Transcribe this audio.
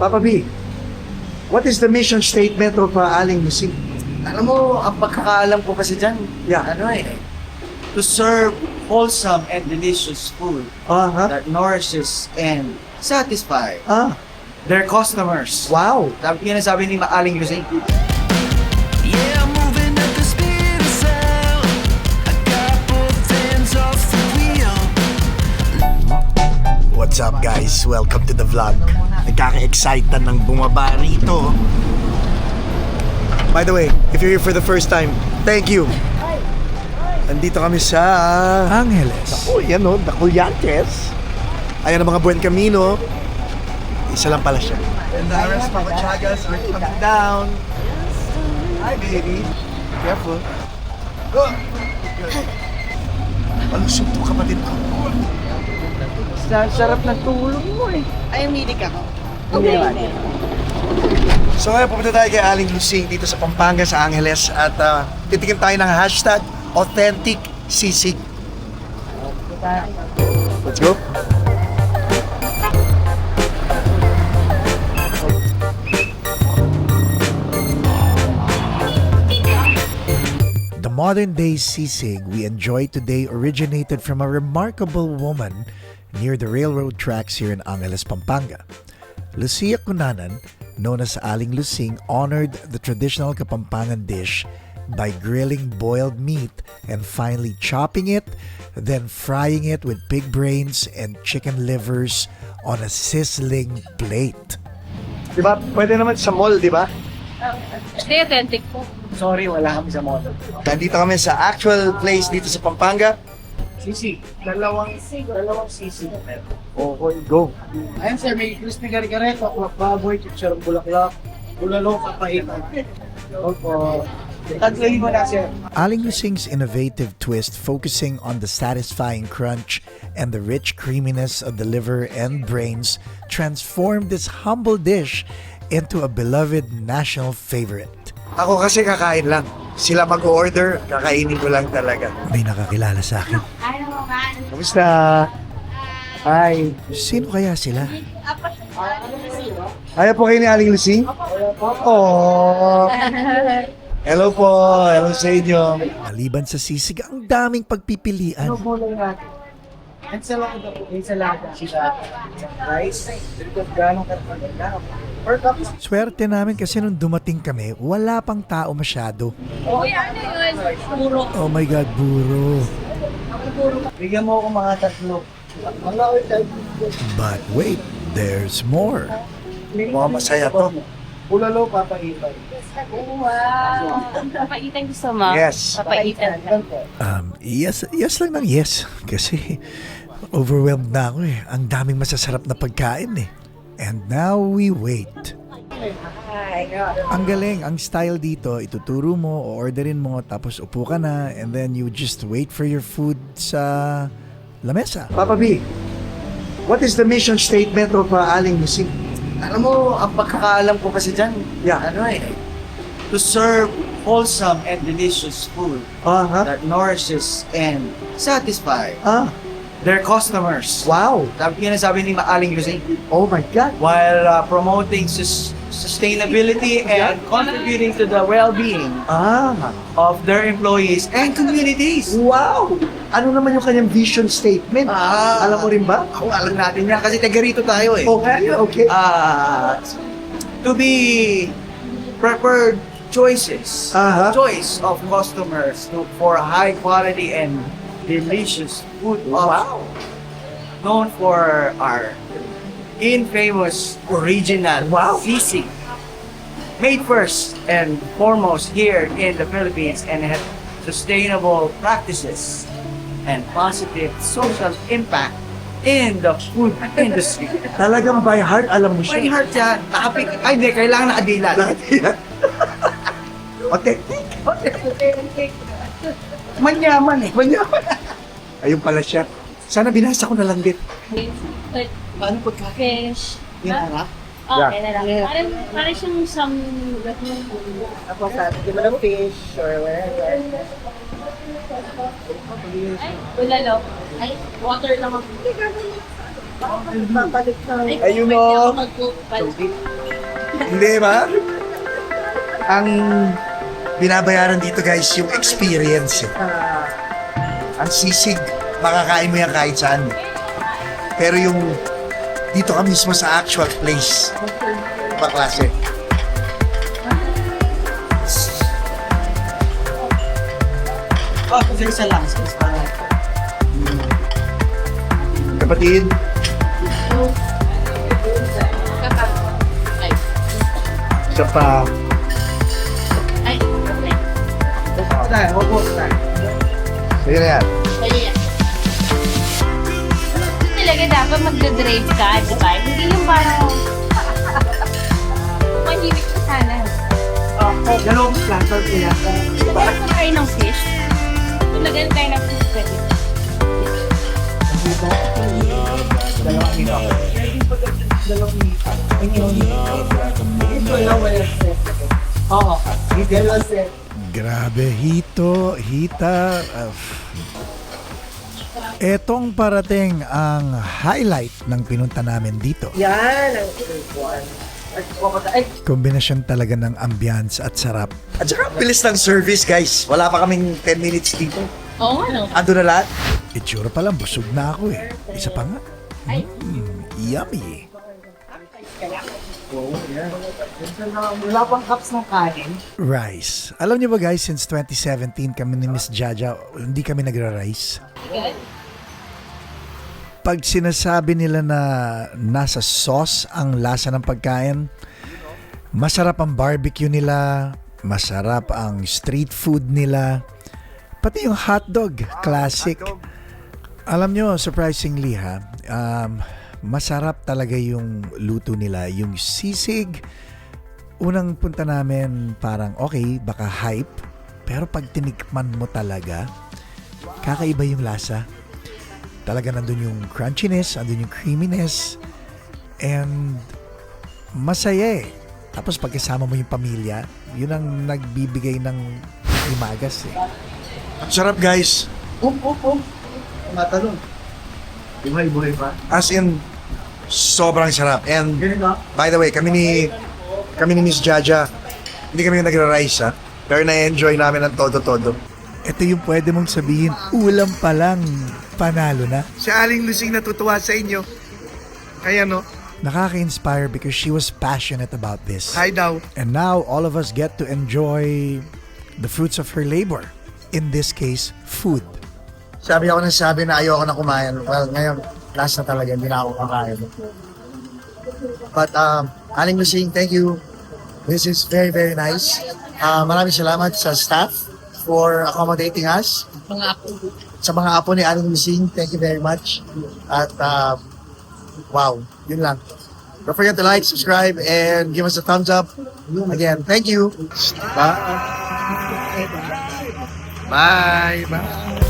Papa B, what is the mission statement of Aling Lusing? Alam mo, ang pagkakaalam ko kasi dyan, Yeah. to serve wholesome and delicious food Uh-huh. that nourishes and satisfy Ah, their customers. wow. Yan ang sabi ni Aling Lusing. Yeah, I'm moving at the speed of sound. I got both hands off the wheel. What's up guys? Welcome to the vlog. Nagkaka-excited ng bumaba rito. By the way, if you're here for the first time, thank you. Nandito kami sa Angeles. oh, yan o, Daculiantes. Ayan ang mga Buen Camino. Isa lang pala siya. And the rest of the Chagas are coming down. Hi baby. Careful. Oh. Malusog to kapatid ko. Sarap ng tulog mo eh. Ay, umilig ako. Okay. So ngayon pupunta tayo kay Aling Lusing dito sa Pampanga sa Angeles at titikim tayo ng hashtag Authentic Sisig. Let's go! The modern-day sisig we enjoy today originated from a remarkable woman near the railroad tracks here in Angeles, Pampanga. Lucia Cunanan, known as Aling Lusing, honored the traditional Kapampangan dish by grilling boiled meat and finally chopping it, then frying it with pig brains and chicken livers on a sizzling plate. Di ba? Pwede naman sa mall, di ba? Stay authentic po. Sorry, wala kami sa moto. Nandito kami sa actual place dito sa Pampanga. Sisi, dalawang sisi. Okay, go. Ayun sir, may crispy kare-kareto, baboy, chicharon bulaklak, bulalo, papaitan. Opo. Taglayin mo na sir. Aling Lusing's innovative twist focusing on the satisfying crunch and the rich creaminess of the liver and brains transformed this humble dish into a beloved national favorite. Ako kasi kakain lang. Sila mag-order, kakainin ko lang talaga. May nakakilala sa akin. Kamusta? Hi. Sino kaya sila? Ayaw po kayo ni Aling Lusing? Oh. Hello po. Hello sa inyo. Maliban sa sisig, ang daming pagpipilian. Ensalada po, ensalada. Sila, rice, dito ganong karapaganda. Per cup. Swerte namin kasi nung dumating kami, wala pang tao masyado. Uy, ano yun? Puro. Oh my God, buro. Bigyan mo ako mga tatlo. But wait, there's more. Mukhang masaya to. Bulalo, papaitan. Wow. Papaitan gusto mo? Yes. Papaitan. Yes lang ng yes. Kasi overwhelmed na ako eh. Ang daming masasarap na pagkain eh. And now we wait. Ang galing, ang style dito, ituturo mo, orderin mo, tapos upo ka na, and then you just wait for your food sa lamesa. Papa B, what is the mission statement of Aling Lusing? Alam mo, ang pagkakaalam ko kasi dyan, Yeah. to serve wholesome and delicious food Uh-huh. that nourishes and satisfy Ah, their customers. wow. Yan ang sabi ni Aling Lusing. Oh my God. While promoting sustainability and contributing to the well-being Ah, of their employees and communities. wow. Ano naman yung kanyang vision statement? Alam mo rin ba? Ako, alam natin yan kasi taga rito tayo eh. Okay, okay. To be preferred choices, Aha. choice of customers for high quality and delicious food. Wow. Known for our infamous original sisig. Made first and foremost here in the Philippines and have sustainable practices and positive social impact in the food industry. Talagang by heart, alam mo May siya. heart yan. Nakapik. Ay, hindi. Kailangan nakadilat. Okay. Manyaman eh. Ayun pala siya. Sana binasa ko na lang din. Paano pagka? Fish. Yung harap? Okay na lang. Parang siyang some... Tapos di ba ng fish or whatever? Ay, bulalo. Ay, water naman. Ayun o. Hindi ba? Ang binabayaran dito guys, yung experience. Ang sisig, makakain mo yan kahit saan. Pero yung dito ka mismo sa actual place. Iba klase. Kasi isa lang, is para Kapatid, isa pa. Ay, okay. tayo, opo tayo. Sige na yan. Talaga dapat magdadrive ka, di ba? Hindi yung parang... Mahimik ka sana. Dalawang platter ko yan. Talaga kumain ng fish. Talagang kain ng fish pwede. Dalawang ito. Dalawang ito. Ito lang wala set. Oo. Dalawang set. Grabe, hito, hita. Etong parating ang highlight ng pinunta namin dito. Yan ang ay, Kombinasyon talaga ng ambience at sarap. At saka bilis ng service guys. Wala pa kaming 10 minutes dito. Oo nga, no? Ando na lahat. Itsura pa lang, busog na ako eh. Isa pa nga. Ay. Yummy. wala pang cups ng kanin. Rice. Alam niyo ba guys, since 2017 kami ni Miss Jaja, hindi kami nagra-rice. Good. Pag sinasabi nila na nasa sauce ang lasa ng pagkain, masarap ang barbecue nila, masarap ang street food nila, pati yung hotdog, classic. Alam nyo, surprisingly ha, masarap talaga yung luto nila. Yung sisig, unang punta namin parang okay, baka hype, pero pag tinikman mo talaga, kakaiba yung lasa. Talaga nandun yung crunchiness, nandun yung creaminess, and masaya eh. Tapos pagkasama mo yung pamilya, yun ang nagbibigay ng imagas eh. Ang sarap guys. Matalon. Buhay pa. As in, sobrang sarap. And Ganito. by the way, kami ni Miss Jaja, hindi kami nagra-rice ha. Pero na-enjoy namin ang todo-todo. Ito yung pwede mong sabihin, ulam pa lang, panalo na. Si Aling Lusing natutuwa sa inyo. Kaya no, Nakaka-inspire because she was passionate about this. hi daw. And now, all of us get to enjoy the fruits of her labor. In this case, food. Sabi ako ng sabi na ayoko na kumain. Well, ngayon, last na talaga, hindi na ako kakain. But, Aling Lusing, thank you. This is very, very nice. Maraming salamat sa staff for accommodating us. Mga apo. Sa mga apo ni Aling Lusing, thank you very much. At, wow, yun lang. Don't forget to like, subscribe, and give us a thumbs up. Again, thank you. Bye. Bye. Bye.